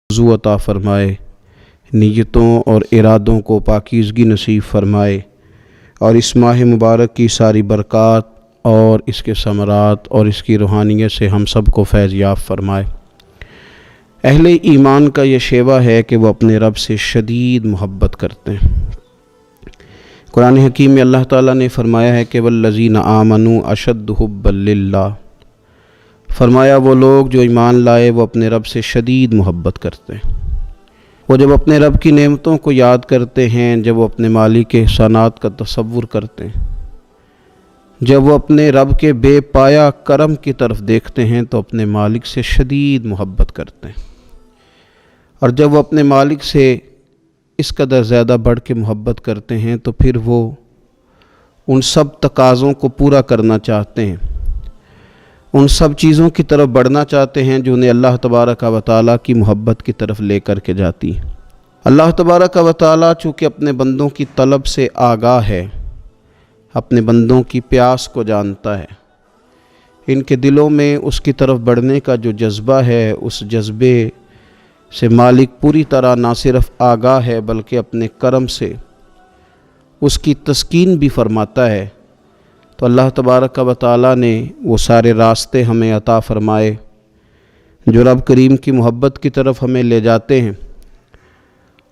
وضو عطا فرمائے، نیتوں اور ارادوں کو پاکیزگی نصیب فرمائے، اور اس ماہ مبارک کی ساری برکات اور اس کے ثمرات اور اس کی روحانیت سے ہم سب کو فیض یاب فرمائے۔ اہل ایمان کا یہ شیوہ ہے کہ وہ اپنے رب سے شدید محبت کرتے ہیں۔ قرآن حکیم میں اللہ تعالیٰ نے فرمایا ہے کہ والذین آمنوا اشد حبا للہ، فرمایا وہ لوگ جو ایمان لائے وہ اپنے رب سے شدید محبت کرتے ہیں۔ وہ جب اپنے رب کی نعمتوں کو یاد کرتے ہیں، جب وہ اپنے مالک کے احسانات کا تصور کرتے ہیں، جب وہ اپنے رب کے بے پایا کرم کی طرف دیکھتے ہیں تو اپنے مالک سے شدید محبت کرتے ہیں، اور جب وہ اپنے مالک سے اس قدر زیادہ بڑھ کے محبت کرتے ہیں تو پھر وہ ان سب تقاضوں کو پورا کرنا چاہتے ہیں، ان سب چیزوں کی طرف بڑھنا چاہتے ہیں جو انہیں اللہ تبارک و تعالیٰ کی محبت کی طرف لے کر کے جاتی ہیں۔ اللہ تبارک و تعالیٰ چونکہ اپنے بندوں کی طلب سے آگاہ ہے، اپنے بندوں کی پیاس کو جانتا ہے، ان کے دلوں میں اس کی طرف بڑھنے کا جو جذبہ ہے، اس جذبے سے مالک پوری طرح نہ صرف آگاہ ہے بلکہ اپنے کرم سے اس کی تسکین بھی فرماتا ہے۔ تو اللہ تبارک و تعالیٰ نے وہ سارے راستے ہمیں عطا فرمائے جو رب کریم کی محبت کی طرف ہمیں لے جاتے ہیں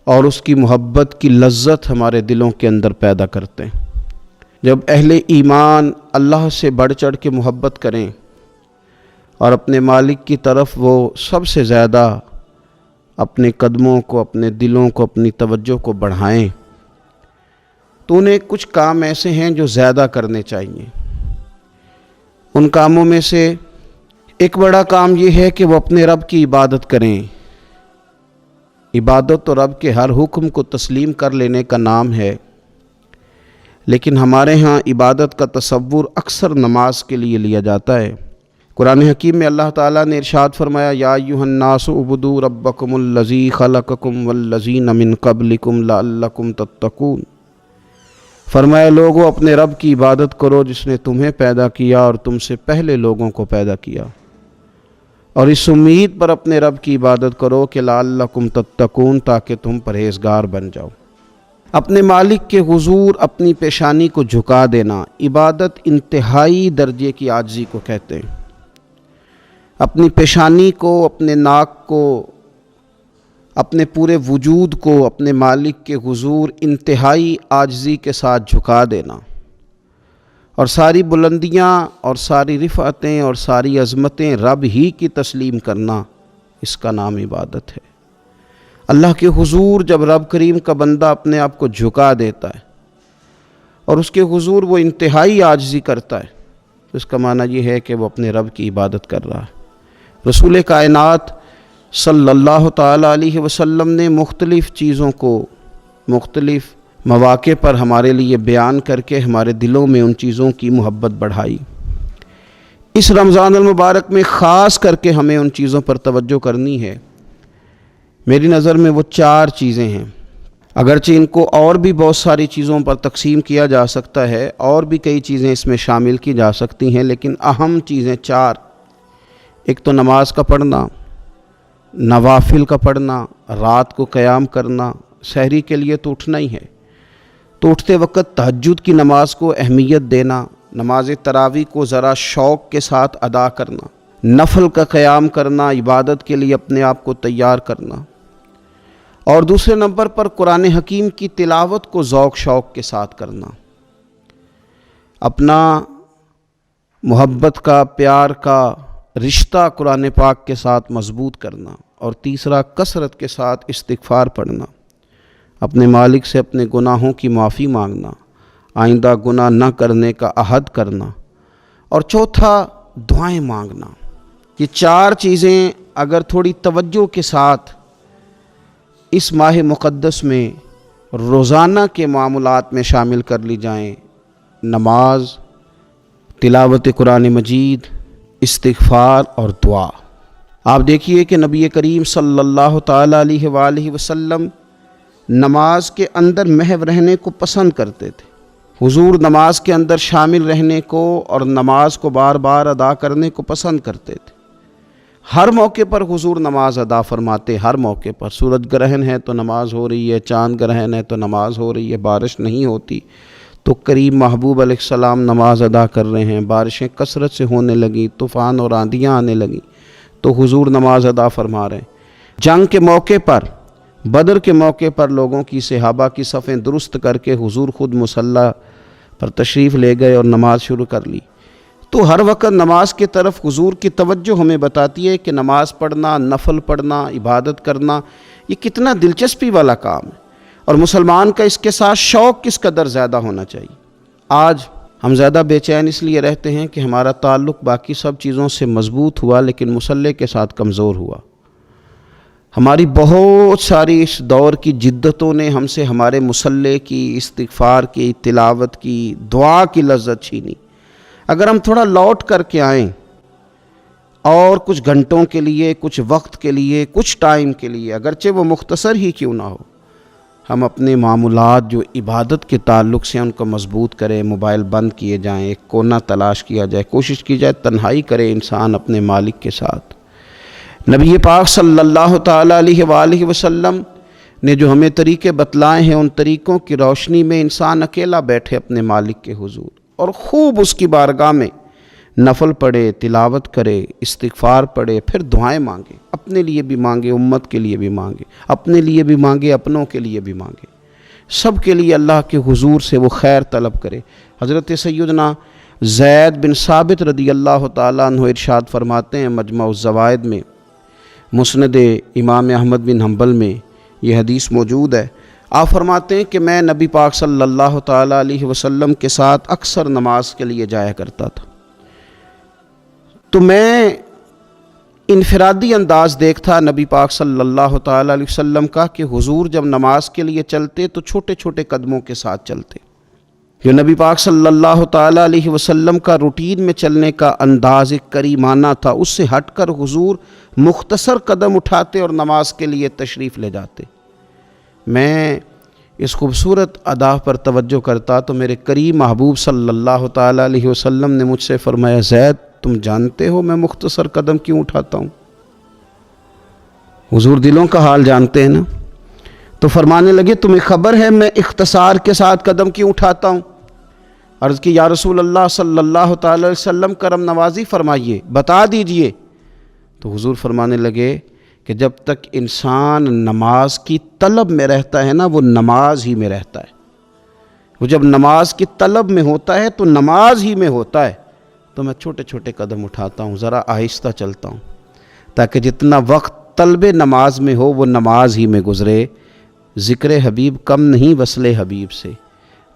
اور اس کی محبت کی لذت ہمارے دلوں کے اندر پیدا کرتے ہیں۔ جب اہل ایمان اللہ سے بڑھ چڑھ کے محبت کریں اور اپنے مالک کی طرف وہ سب سے زیادہ اپنے قدموں کو، اپنے دلوں کو، اپنی توجہ کو بڑھائیں، تو انہیں کچھ کام ایسے ہیں جو زیادہ کرنے چاہیے۔ ان کاموں میں سے ایک بڑا کام یہ ہے کہ وہ اپنے رب کی عبادت کریں۔ عبادت تو رب کے ہر حکم کو تسلیم کر لینے کا نام ہے، لیکن ہمارے ہاں عبادت کا تصور اکثر نماز کے لیے لیا جاتا ہے۔ قرآن حکیم میں اللہ تعالیٰ نے ارشاد فرمایا یا ایھا الناس اعبدوا ربکم الذی خلقکم والذین من قبلکم لعلکم تتقون، فرمایا لوگوں اپنے رب کی عبادت کرو جس نے تمہیں پیدا کیا اور تم سے پہلے لوگوں کو پیدا کیا، اور اس امید پر اپنے رب کی عبادت کرو کہ لعلکم تتقون، تاکہ تم پرہیزگار بن جاؤ۔ اپنے مالک کے حضور اپنی پیشانی کو جھکا دینا عبادت انتہائی درجے کی عاجزی کو کہتے ہیں۔ اپنی پیشانی کو، اپنے ناک کو، اپنے پورے وجود کو اپنے مالک کے حضور انتہائی عاجزی کے ساتھ جھکا دینا، اور ساری بلندیاں اور ساری رفعتیں اور ساری عظمتیں رب ہی کی تسلیم کرنا، اس کا نام عبادت ہے۔ اللہ کے حضور جب رب کریم کا بندہ اپنے آپ کو جھکا دیتا ہے اور اس کے حضور وہ انتہائی عاجزی کرتا ہے، تو اس کا معنی یہ ہے کہ وہ اپنے رب کی عبادت کر رہا ہے۔ رسول کائنات صلی اللہ تعالیٰ علیہ وسلم نے مختلف چیزوں کو مختلف مواقع پر ہمارے لیے بیان کر کے ہمارے دلوں میں ان چیزوں کی محبت بڑھائی۔ اس رمضان المبارک میں خاص کر کے ہمیں ان چیزوں پر توجہ کرنی ہے۔ میری نظر میں وہ 4 چیزیں ہیں، اگرچہ ان کو اور بھی بہت ساری چیزوں پر تقسیم کیا جا سکتا ہے، اور بھی کئی چیزیں اس میں شامل کی جا سکتی ہیں، لیکن اہم چیزیں 4۔ ایک تو نماز کا پڑھنا، نوافل کا پڑھنا، رات کو قیام کرنا، سحری کے لیے تو اٹھنا ہی ہے، تو اٹھتے وقت تہجد کی نماز کو اہمیت دینا، نماز تراویح کو ذرا شوق کے ساتھ ادا کرنا، نفل کا قیام کرنا، عبادت کے لیے اپنے آپ کو تیار کرنا، اور دوسرے نمبر پر قرآن حکیم کی تلاوت کو ذوق شوق کے ساتھ کرنا، اپنا محبت کا، پیار کا رشتہ قرآن پاک کے ساتھ مضبوط کرنا، اور تیسرا کثرت کے ساتھ استغفار پڑھنا، اپنے مالک سے اپنے گناہوں کی معافی مانگنا، آئندہ گناہ نہ کرنے کا عہد کرنا، اور چوتھا دعائیں مانگنا۔ یہ 4 چیزیں اگر تھوڑی توجہ کے ساتھ اس ماہ مقدس میں روزانہ کے معاملات میں شامل کر لی جائیں، نماز، تلاوت قرآن مجید، استغفار اور دعا۔ آپ دیکھیے کہ نبی کریم صلی اللہ تعالیٰ علیہ وآلہ وسلم نماز کے اندر محو رہنے کو پسند کرتے تھے۔ حضور نماز کے اندر شامل رہنے کو اور نماز کو بار بار ادا کرنے کو پسند کرتے تھے۔ ہر موقع پر حضور نماز ادا فرماتے، ہر موقع پر۔ سورج گرہن ہے تو نماز ہو رہی ہے، چاند گرہن ہے تو نماز ہو رہی ہے، بارش نہیں ہوتی تو کریم محبوب علیہ السلام نماز ادا کر رہے ہیں، بارشیں کثرت سے ہونے لگیں، طوفان اور آندیاں آنے لگیں تو حضور نماز ادا فرما رہے ہیں۔ جنگ کے موقع پر، بدر کے موقع پر لوگوں کی، صحابہ کی صفیں درست کر کے حضور خود مصلی پر تشریف لے گئے اور نماز شروع کر لی۔ تو ہر وقت نماز کی طرف حضور کی توجہ ہمیں بتاتی ہے کہ نماز پڑھنا، نفل پڑھنا، عبادت کرنا یہ کتنا دلچسپی والا کام ہے، اور مسلمان کا اس کے ساتھ شوق کس قدر زیادہ ہونا چاہیے۔ آج ہم زیادہ بے چین اس لیے رہتے ہیں کہ ہمارا تعلق باقی سب چیزوں سے مضبوط ہوا لیکن مصلی کے ساتھ کمزور ہوا۔ ہماری بہت ساری اس دور کی جدتوں نے ہم سے ہمارے مصلی کی، استغفار کی، تلاوت کی، دعا کی لذت چھینی۔ اگر ہم تھوڑا لوٹ کر کے آئیں اور کچھ گھنٹوں کے لیے، کچھ وقت کے لیے، کچھ ٹائم کے لیے، اگرچہ وہ مختصر ہی کیوں نہ ہو، ہم اپنے معمولات جو عبادت کے تعلق سے ان کو مضبوط کریں، موبائل بند کیے جائیں، ایک کونا تلاش کیا جائے، کوشش کی جائے تنہائی کرے انسان اپنے مالک کے ساتھ۔ نبی پاک صلی اللہ تعالیٰ علیہ وآلہ وسلم نے جو ہمیں طریقے بتلائے ہیں، ان طریقوں کی روشنی میں انسان اکیلا بیٹھے اپنے مالک کے حضور اور خوب اس کی بارگاہ میں نفل پڑھے، تلاوت کرے، استغفار پڑھے، پھر دعائیں مانگے، اپنے لیے بھی مانگے، امت کے لیے بھی مانگے، اپنے لیے بھی مانگے، اپنوں کے لیے بھی مانگے، سب کے لیے اللہ کے حضور سے وہ خیر طلب کرے۔ حضرت سیدنا زید بن ثابت رضی اللہ تعالیٰ عنہ ارشاد فرماتے ہیں، مجمع الزوائد میں، مسند امام احمد بن حنبل میں یہ حدیث موجود ہے۔ آپ فرماتے ہیں کہ میں نبی پاک صلی اللہ تعالیٰ علیہ وسلم کے ساتھ اکثر نماز کے لیے جایا کرتا تھا، تو میں انفرادی انداز دیکھتا نبی پاک صلی اللہ تعالیٰ علیہ وسلم کا کہ حضور جب نماز کے لیے چلتے تو چھوٹے چھوٹے قدموں کے ساتھ چلتے۔ جو نبی پاک صلی اللہ تعالیٰ علیہ وسلم کا روٹین میں چلنے کا انداز ایک کریمانہ تھا، اس سے ہٹ کر حضور مختصر قدم اٹھاتے اور نماز کے لیے تشریف لے جاتے۔ میں اس خوبصورت ادا پر توجہ کرتا تو میرے کریم محبوب صلی اللہ تعالیٰ علیہ وسلم نے مجھ سے فرمایا، زید تم جانتے ہو میں مختصر قدم کیوں اٹھاتا ہوں؟ حضور دلوں کا حال جانتے ہیں نا، تو فرمانے لگے تمہیں خبر ہے میں اختصار کے ساتھ قدم کیوں اٹھاتا ہوں؟ عرض کی یا رسول اللہ صلی اللہ تعالی علیہ وسلم کرم نوازی فرمائیے، بتا دیجئے۔ تو حضور فرمانے لگے کہ جب تک انسان نماز کی طلب میں رہتا ہے نا، وہ نماز ہی میں رہتا ہے۔ وہ جب نماز کی طلب میں ہوتا ہے تو نماز ہی میں ہوتا ہے۔ تو میں چھوٹے چھوٹے قدم اٹھاتا ہوں، ذرا آہستہ چلتا ہوں، تاکہ جتنا وقت طلب نماز میں ہو وہ نماز ہی میں گزرے۔ ذکر حبیب کم نہیں وصل حبیب سے،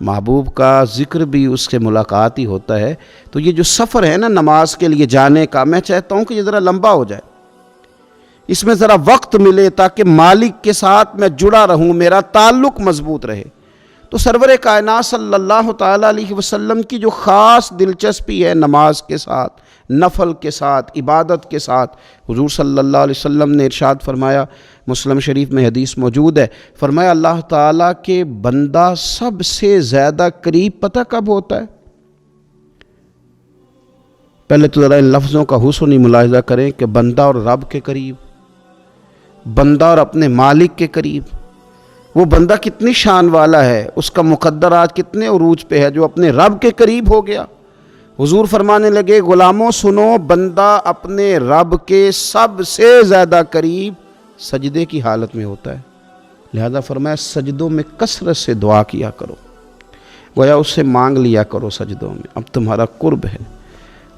محبوب کا ذکر بھی اس سے ملاقات ہی ہوتا ہے۔ تو یہ جو سفر ہے نا نماز کے لیے جانے کا، میں چاہتا ہوں کہ یہ ذرا لمبا ہو جائے، اس میں ذرا وقت ملے تاکہ مالک کے ساتھ میں جڑا رہوں، میرا تعلق مضبوط رہے۔ تو سرور کائنات صلی اللہ تعالیٰ علیہ وسلم کی جو خاص دلچسپی ہے نماز کے ساتھ، نفل کے ساتھ، عبادت کے ساتھ، حضور صلی اللہ علیہ وسلم نے ارشاد فرمایا، مسلم شریف میں حدیث موجود ہے، فرمایا اللہ تعالیٰ کے بندہ سب سے زیادہ قریب پتہ کب ہوتا ہے؟ پہلے تو ذرا ان لفظوں کا حسن ہی ملاحظہ کریں کہ بندہ اور رب کے قریب، بندہ اور اپنے مالک کے قریب۔ وہ بندہ کتنی شان والا ہے، اس کا مقدرات کتنے عروج پہ ہے جو اپنے رب کے قریب ہو گیا۔ حضور فرمانے لگے غلاموں سنو، بندہ اپنے رب کے سب سے زیادہ قریب سجدے کی حالت میں ہوتا ہے، لہذا فرمایا سجدوں میں کثرت سے دعا کیا کرو، گویا اس سے مانگ لیا کرو سجدوں میں، اب تمہارا قرب ہے،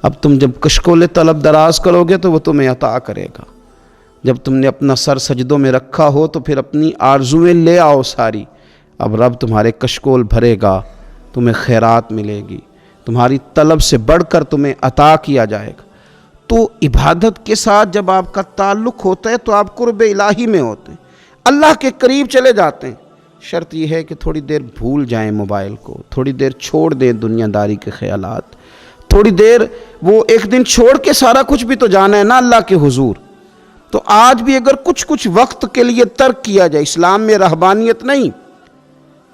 اب تم جب کشکول طلب دراز کرو گے تو وہ تمہیں عطا کرے گا۔ جب تم نے اپنا سر سجدوں میں رکھا ہو تو پھر اپنی آرزویں لے آؤ ساری، اب رب تمہارے کشکول بھرے گا، تمہیں خیرات ملے گی، تمہاری طلب سے بڑھ کر تمہیں عطا کیا جائے گا۔ تو عبادت کے ساتھ جب آپ کا تعلق ہوتا ہے تو آپ قرب الہی میں ہوتے ہیں، اللہ کے قریب چلے جاتے ہیں۔ شرط یہ ہے کہ تھوڑی دیر بھول جائیں موبائل کو، تھوڑی دیر چھوڑ دیں دنیا داری کے خیالات، تھوڑی دیر وہ ایک دن چھوڑ کے سارا کچھ بھی تو جانا ہے نا اللہ کے حضور۔ تو آج بھی اگر کچھ وقت کے لیے ترک کیا جائے، اسلام میں رہبانیت نہیں،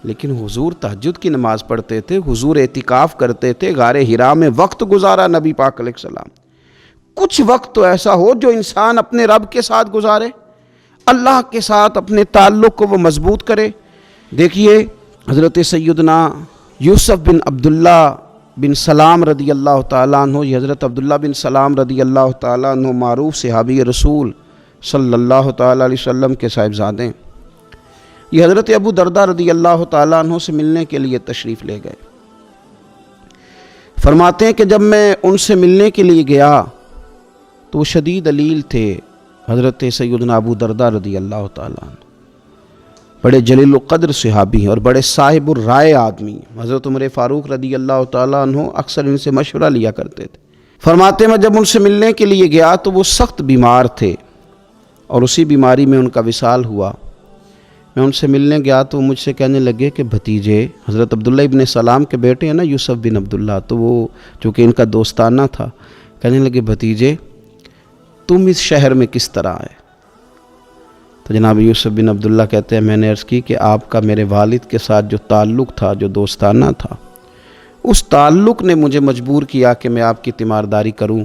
لیکن حضور تہجد کی نماز پڑھتے تھے، حضور اعتکاف کرتے تھے، غار حرا میں وقت گزارا نبی پاک علیہ السلام، کچھ وقت تو ایسا ہو جو انسان اپنے رب کے ساتھ گزارے، اللہ کے ساتھ اپنے تعلق کو وہ مضبوط کرے۔ دیکھیے حضرت سیدنا یوسف بن عبداللہ بن سلام رضی اللہ تعالیٰ عنہ، یہ حضرت عبداللہ بن سلام رضی اللہ تعالیٰ عنہ معروف صحابی رسول صلی اللہ تعالیٰ علیہ وسلم کے صاحبزادے ہیں۔ یہ حضرت ابو درداء رضی اللہ تعالیٰ عنہ سے ملنے کے لیے تشریف لے گئے۔ فرماتے ہیں کہ جب میں ان سے ملنے کے لیے گیا تو وہ شدید علیل تھے، حضرت سیدنا ابو درداء رضی اللہ تعالیٰ عنہ بڑے جلیل القدر صحابی ہیں اور بڑے صاحب الرائے آدمی ہیں۔ حضرت عمر فاروق رضی اللہ تعالیٰ عنہ اکثر ان سے مشورہ لیا کرتے تھے۔ فرماتے ہیں میں جب ان سے ملنے کے لیے گیا تو وہ سخت بیمار تھے اور اسی بیماری میں ان کا وصال ہوا۔ میں ان سے ملنے گیا تو مجھ سے کہنے لگے کہ بھتیجے، حضرت عبداللہ ابن سلام کے بیٹے ہیں نا یوسف بن عبداللہ، تو وہ چونکہ ان کا دوستانہ تھا، کہنے لگے بھتیجے تم اس شہر میں کس طرح آئے؟ تو جناب یوسف بن عبداللہ کہتے ہیں میں نے عرض کی کہ آپ کا میرے والد کے ساتھ جو تعلق تھا، جو دوستانہ تھا، اس تعلق نے مجھے مجبور کیا کہ میں آپ کی تیمارداری کروں۔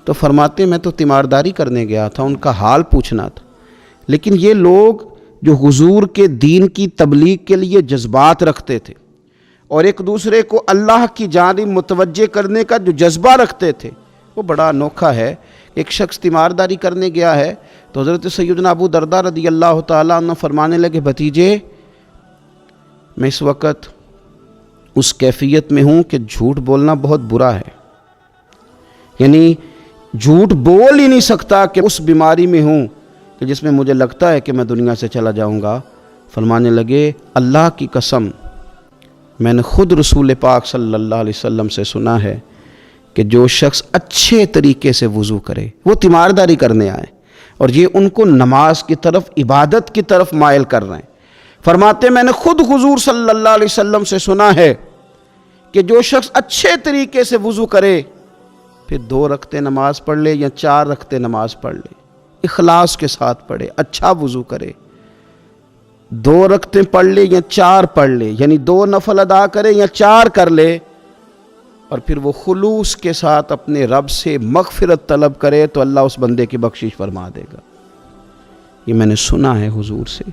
تو فرماتے ہیں میں تو تیمارداری کرنے گیا تھا، ان کا حال پوچھنا تھا، لیکن یہ لوگ جو حضور کے دین کی تبلیغ کے لیے جذبات رکھتے تھے اور ایک دوسرے کو اللہ کی جانب متوجہ کرنے کا جو جذبہ رکھتے تھے، وہ بڑا انوکھا ہے۔ ایک شخص تیمارداری کرنے گیا ہے تو حضرت سیدنا ابو درداء رضی اللہ تعالیٰ عنہ فرمانے لگے بھتیجے میں اس وقت اس کیفیت میں ہوں کہ جھوٹ بولنا بہت برا ہے، یعنی جھوٹ بول ہی نہیں سکتا کہ اس بیماری میں ہوں کہ جس میں مجھے لگتا ہے کہ میں دنیا سے چلا جاؤں گا۔ فرمانے لگے اللہ کی قسم میں نے خود رسول پاک صلی اللہ علیہ وسلم سے سنا ہے کہ جو شخص اچھے طریقے سے وضو کرے، وہ تیمارداری کرنے آئے اور یہ ان کو نماز کی طرف، عبادت کی طرف مائل کر رہے ہیں۔ فرماتے میں نے خود حضور صلی اللہ علیہ وسلم سے سنا ہے کہ جو شخص اچھے طریقے سے وضو کرے پھر 2 رکعتیں نماز پڑھ لے یا 4 رکعتیں نماز پڑھ لے، اخلاص کے ساتھ پڑھے، اچھا وضو کرے، 2 رکعتیں پڑھ لے یا 4 پڑھ لے، یعنی 2 نفل ادا کرے یا 4 کر لے، اور پھر وہ خلوص کے ساتھ اپنے رب سے مغفرت طلب کرے تو اللہ اس بندے کی بخشش فرما دے گا۔ یہ میں نے سنا ہے حضور سے،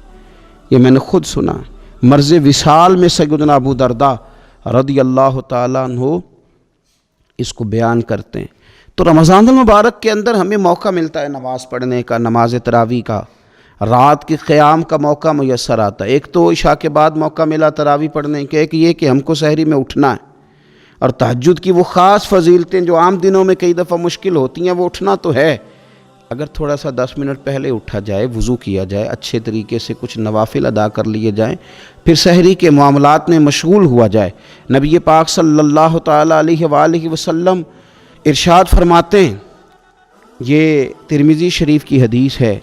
یہ میں نے خود سنا ہے۔ مرض وصال میں سیدنا ابو درداء رضی اللہ تعالیٰ عنہ اس کو بیان کرتے ہیں۔ تو رمضان المبارک کے اندر ہمیں موقع ملتا ہے نماز پڑھنے کا، نماز تراویح کا، رات کے قیام کا موقع میسر آتا ہے۔ ایک تو عشاء کے بعد موقع ملا تراویح پڑھنے کے، ایک یہ کہ ہم کو سحری میں اٹھنا ہے، اور تہجد کی وہ خاص فضیلتیں جو عام دنوں میں کئی دفعہ مشکل ہوتی ہیں، وہ اٹھنا تو ہے۔ اگر تھوڑا سا 10 منٹ پہلے اٹھا جائے، وضو کیا جائے، اچھے طریقے سے کچھ نوافل ادا کر لیے جائیں، پھر سحری کے معاملات میں مشغول ہوا جائے۔ نبی پاک صلی اللہ تعالیٰ علیہ وآلہ وسلم ارشاد فرماتے ہیں، یہ ترمذی شریف کی حدیث ہے،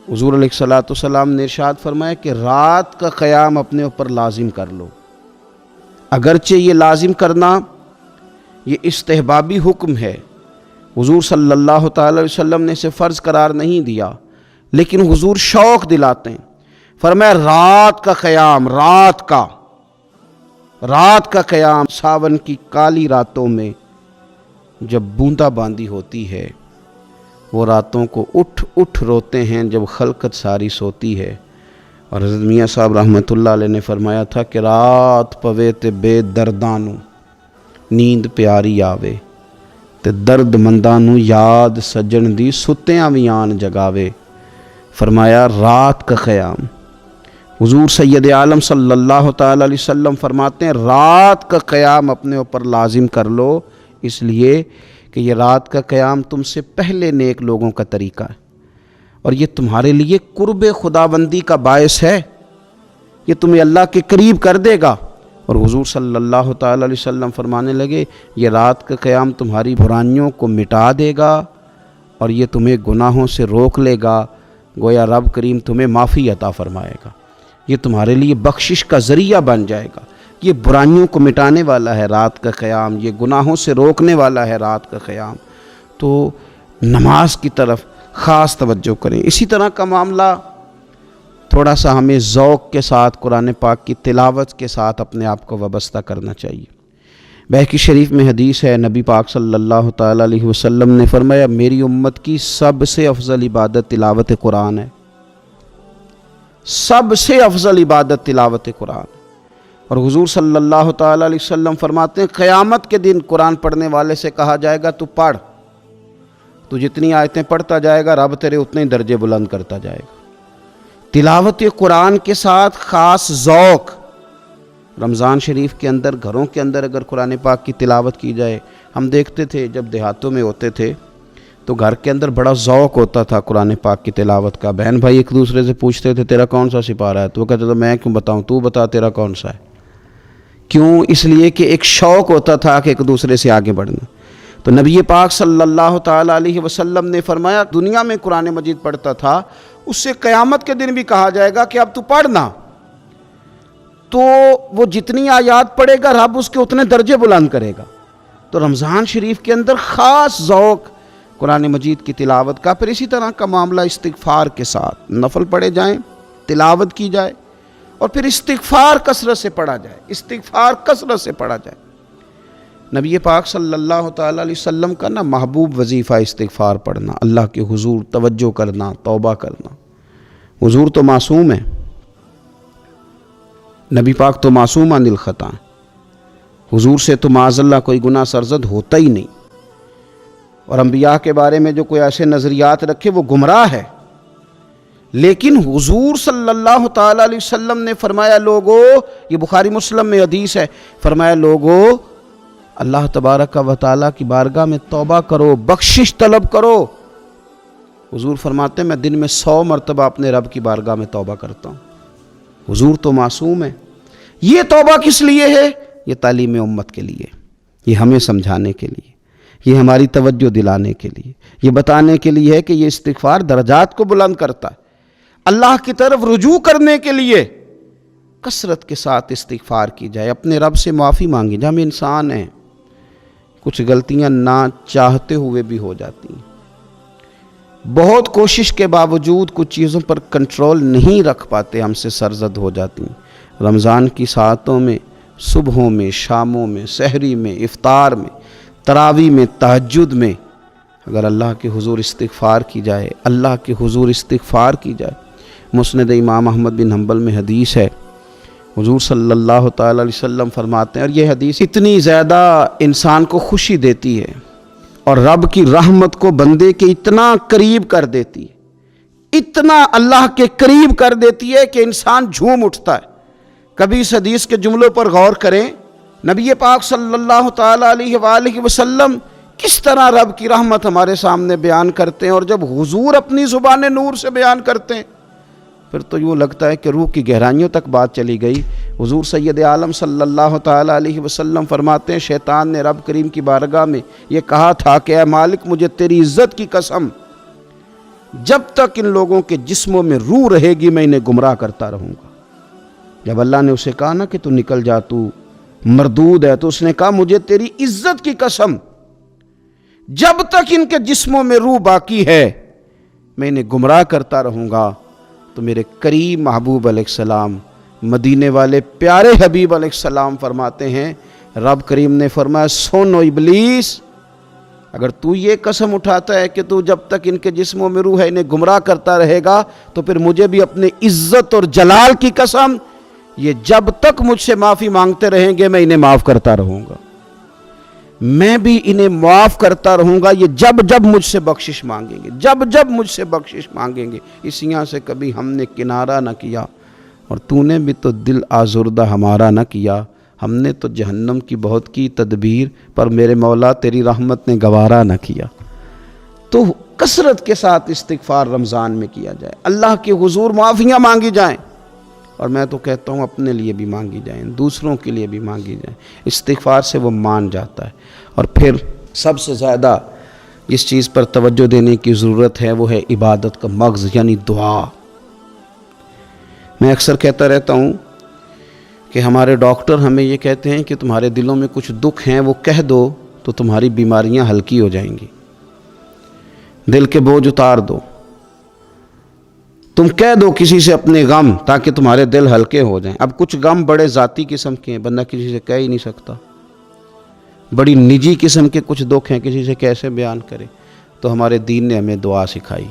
حضور علیہ الصلوۃ والسلام نے ارشاد فرمایا کہ رات کا قیام اپنے اوپر لازم کر لو۔ اگرچہ یہ لازم کرنا یہ استحبابی حکم ہے، حضور صلی اللہ تعالی علیہ وسلم نے اسے فرض قرار نہیں دیا، لیکن حضور شوق دلاتے ہیں۔ فرمایا رات کا قیام، رات کا قیام، ساون کی کالی راتوں میں جب بوندا باندی ہوتی ہے، وہ راتوں کو اٹھ اٹھ روتے ہیں جب خلقت ساری سوتی ہے۔ اور حضرت میاں صاحب رحمۃ اللہ علیہ نے فرمایا تھا کہ رات پوے تے بے دردانو نیند پیاری آوے تے درد مندانو یاد سجن دی ستیاں وی آن جگاوے۔ فرمایا رات کا قیام، حضور سید عالم صلی اللہ تعالی علیہ وسلم فرماتے ہیں رات کا قیام اپنے اوپر لازم کر لو، اس لیے کہ یہ رات کا قیام تم سے پہلے نیک لوگوں کا طریقہ ہے، اور یہ تمہارے لیے قرب خداوندی کا باعث ہے، یہ تمہیں اللہ کے قریب کر دے گا۔ اور حضور صلی اللہ تعالی علیہ وسلم فرمانے لگے یہ رات کا قیام تمہاری برائیوں کو مٹا دے گا اور یہ تمہیں گناہوں سے روک لے گا، گویا رب کریم تمہیں معافی عطا فرمائے گا، یہ تمہارے لیے بخشش کا ذریعہ بن جائے گا۔ یہ برائیوں کو مٹانے والا ہے رات کا قیام، یہ گناہوں سے روکنے والا ہے رات کا قیام۔ تو نماز کی طرف خاص توجہ کریں۔ اسی طرح کا معاملہ تھوڑا سا ہمیں ذوق کے ساتھ قرآن پاک کی تلاوت کے ساتھ اپنے آپ کو وابستہ کرنا چاہیے۔ بہقی شریف میں حدیث ہے، نبی پاک صلی اللہ تعالیٰ علیہ وسلم نے فرمایا میری امت کی سب سے افضل عبادت تلاوت قرآن ہے، سب سے افضل عبادت تلاوت قرآن۔ اور حضور صلی اللہ تعالیٰ علیہ وسلم فرماتے ہیں قیامت کے دن قرآن پڑھنے والے سے کہا جائے گا تو پڑھ، تو جتنی آیتیں پڑھتا جائے گا رب تیرے اتنے درجے بلند کرتا جائے گا۔ تلاوت قرآن کے ساتھ خاص ذوق، رمضان شریف کے اندر گھروں کے اندر اگر قرآن پاک کی تلاوت کی جائے، ہم دیکھتے تھے جب دیہاتوں میں ہوتے تھے تو گھر کے اندر بڑا ذوق ہوتا تھا قرآن پاک کی تلاوت کا۔ بہن بھائی ایک دوسرے سے پوچھتے تھے تیرا کون سا سپارہ ہے، تو وہ کہتے تھے میں کیوں بتاؤں، تو بتا تیرا کون سا ہے۔ کیوں؟ اس لیے کہ ایک شوق ہوتا تھا کہ ایک دوسرے سے آگے بڑھنا۔ تو نبی پاک صلی اللہ تعالیٰ علیہ وسلم نے فرمایا دنیا میں قرآن مجید پڑھتا تھا، اس سے قیامت کے دن بھی کہا جائے گا کہ اب تو پڑھنا، تو وہ جتنی آیات پڑھے گا رب اس کے اتنے درجے بلند کرے گا۔ تو رمضان شریف کے اندر خاص ذوق قرآن مجید کی تلاوت کا۔ پھر اسی طرح کا معاملہ استغفار کے ساتھ، نفل پڑھے جائیں، تلاوت کی جائے، اور پھر استغفار کثرت سے پڑھا جائے، استغفار کثرت سے پڑھا جائے۔ نبی پاک صلی اللہ تعالیٰ علیہ وسلم کا محبوب وظیفہ استغفار پڑھنا، اللہ کے حضور توجہ کرنا، توبہ کرنا۔ حضور تو معصوم ہے، نبی پاک تو معصوم عن الخطا، حضور سے تو معاذ اللہ کوئی گناہ سرزد ہوتا ہی نہیں۔ اور انبیاء کے بارے میں جو کوئی ایسے نظریات رکھے وہ گمراہ ہے، لیکن حضور صلی اللہ تعالیٰ علیہ وسلم نے فرمایا لوگو، یہ بخاری مسلم میں حدیث ہے، فرمایا لوگو اللہ تبارک و تعالیٰ کی بارگاہ میں توبہ کرو، بخشش طلب کرو۔ حضور فرماتے ہیں میں دن میں 100 مرتبہ اپنے رب کی بارگاہ میں توبہ کرتا ہوں۔ حضور تو معصوم ہے۔ یہ توبہ کس لیے ہے؟ یہ تعلیم امت کے لیے، یہ ہمیں سمجھانے کے لیے، یہ ہماری توجہ دلانے کے لیے، یہ بتانے کے لیے ہے کہ یہ استغفار درجات کو بلند کرتا ہے۔ اللہ کی طرف رجوع کرنے کے لیے کثرت کے ساتھ استغفار کی جائے، اپنے رب سے معافی مانگی جائے۔ ہم انسان ہیں، کچھ غلطیاں نہ چاہتے ہوئے بھی ہو جاتی ہیں، بہت کوشش کے باوجود کچھ چیزوں پر کنٹرول نہیں رکھ پاتے، ہم سے سرزد ہو جاتی ہیں۔ رمضان کی ساعتوں میں، صبحوں میں، شاموں میں، سحری میں، افطار میں، تراویح میں، تہجد میں اگر اللہ کے حضور استغفار کی جائے، اللہ کے حضور استغفار کی جائے۔ مسند امام احمد بن حنبل میں حدیث ہے، حضور صلی اللہ تعالیٰ علیہ وسلم فرماتے ہیں، اور یہ حدیث اتنی زیادہ انسان کو خوشی دیتی ہے اور رب کی رحمت کو بندے کے اتنا قریب کر دیتی ہے، اتنا اللہ کے قریب کر دیتی ہے کہ انسان جھوم اٹھتا ہے۔ کبھی اس حدیث کے جملوں پر غور کریں، نبی پاک صلی اللہ تعالیٰ علیہ وآلہ وسلم کس طرح رب کی رحمت ہمارے سامنے بیان کرتے ہیں، اور جب حضور اپنی زبان نور سے بیان کرتے ہیں پھر تو یوں لگتا ہے کہ روح کی گہرائیوں تک بات چلی گئی۔ حضور سید عالم صلی اللہ تعالیٰ علیہ وسلم فرماتے ہیں شیطان نے رب کریم کی بارگاہ میں یہ کہا تھا کہ اے مالک مجھے تیری عزت کی قسم، جب تک ان لوگوں کے جسموں میں روح رہے گی میں انہیں گمراہ کرتا رہوں گا۔ جب اللہ نے اسے کہا نا کہ تو نکل جا، تو مردود ہے، تو اس نے کہا مجھے تیری عزت کی قسم، جب تک ان کے جسموں میں روح باقی ہے میں انہیں گمراہ کرتا رہوں گا۔ تو میرے کریم محبوب علیہ السلام، مدینے والے پیارے حبیب علیہ السلام فرماتے ہیں، رب کریم نے فرمایا سن و ابلیس، اگر تو یہ قسم اٹھاتا ہے کہ تو جب تک ان کے جسموں میں روح ہے انہیں گمراہ کرتا رہے گا، تو پھر مجھے بھی اپنے عزت اور جلال کی قسم، یہ جب تک مجھ سے معافی مانگتے رہیں گے میں انہیں معاف کرتا رہوں گا، میں بھی انہیں معاف کرتا رہوں گا، یہ جب جب مجھ سے بخشش مانگیں گے، جب جب مجھ سے بخشش مانگیں گے۔ اس یہاں سے کبھی ہم نے کنارہ نہ کیا، اور تو نے بھی تو دل آزردہ ہمارا نہ کیا، ہم نے تو جہنم کی بہت کی تدبیر، پر میرے مولا تیری رحمت نے گوارا نہ کیا۔ تو کثرت کے ساتھ استغفار رمضان میں کیا جائے، اللہ کے حضور معافیاں مانگی جائیں، اور میں تو کہتا ہوں اپنے لیے بھی مانگی جائیں، دوسروں کے لیے بھی مانگی جائیں۔ استغفار سے وہ مان جاتا ہے۔ اور پھر سب سے زیادہ جس چیز پر توجہ دینے کی ضرورت ہے وہ ہے عبادت کا مغز، یعنی دعا۔ میں اکثر کہتا رہتا ہوں کہ ہمارے ڈاکٹر ہمیں یہ کہتے ہیں کہ تمہارے دلوں میں کچھ دکھ ہیں وہ کہہ دو تو تمہاری بیماریاں ہلکی ہو جائیں گی، دل کے بوجھ اتار دو، تم کہہ دو کسی سے اپنے غم تاکہ تمہارے دل ہلکے ہو جائیں۔ اب کچھ غم بڑے ذاتی قسم کے ہیں، بندہ کسی سے کہہ ہی نہیں سکتا، بڑی نجی قسم کے کچھ دکھ ہیں، کسی سے کیسے بیان کریں؟ تو ہمارے دین نے ہمیں دعا سکھائی۔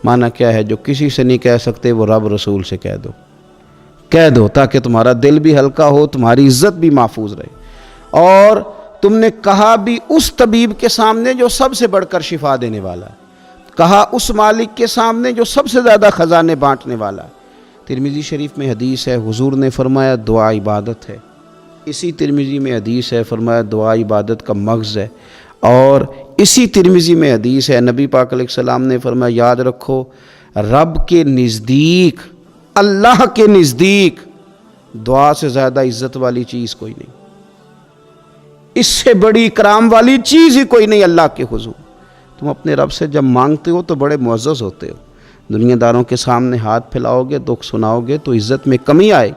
معنی کیا ہے؟ جو کسی سے نہیں کہہ سکتے وہ رب رسول سے کہہ دو تاکہ تمہارا دل بھی ہلکا ہو، تمہاری عزت بھی محفوظ رہے، اور تم نے کہا بھی اس طبیب کے سامنے جو سب سے بڑھ کر شفا دینے والا ہے، کہا اس مالک کے سامنے جو سب سے زیادہ خزانے بانٹنے والا ہے۔ ترمذی شریف میں حدیث ہے، حضور نے فرمایا دعا عبادت ہے۔ اسی ترمذی میں حدیث ہے، فرمایا دعا عبادت کا مغز ہے۔ اور اسی ترمذی میں حدیث ہے، نبی پاک علیہ السلام نے فرمایا یاد رکھو، رب کے نزدیک، اللہ کے نزدیک دعا سے زیادہ عزت والی چیز کوئی نہیں، اس سے بڑی اکرام والی چیز ہی کوئی نہیں اللہ کے حضور۔ تم اپنے رب سے جب مانگتے ہو تو بڑے معزز ہوتے ہو، دنیا داروں کے سامنے ہاتھ پھیلاؤ گے، دکھ سناؤ گے تو عزت میں کمی آئے۔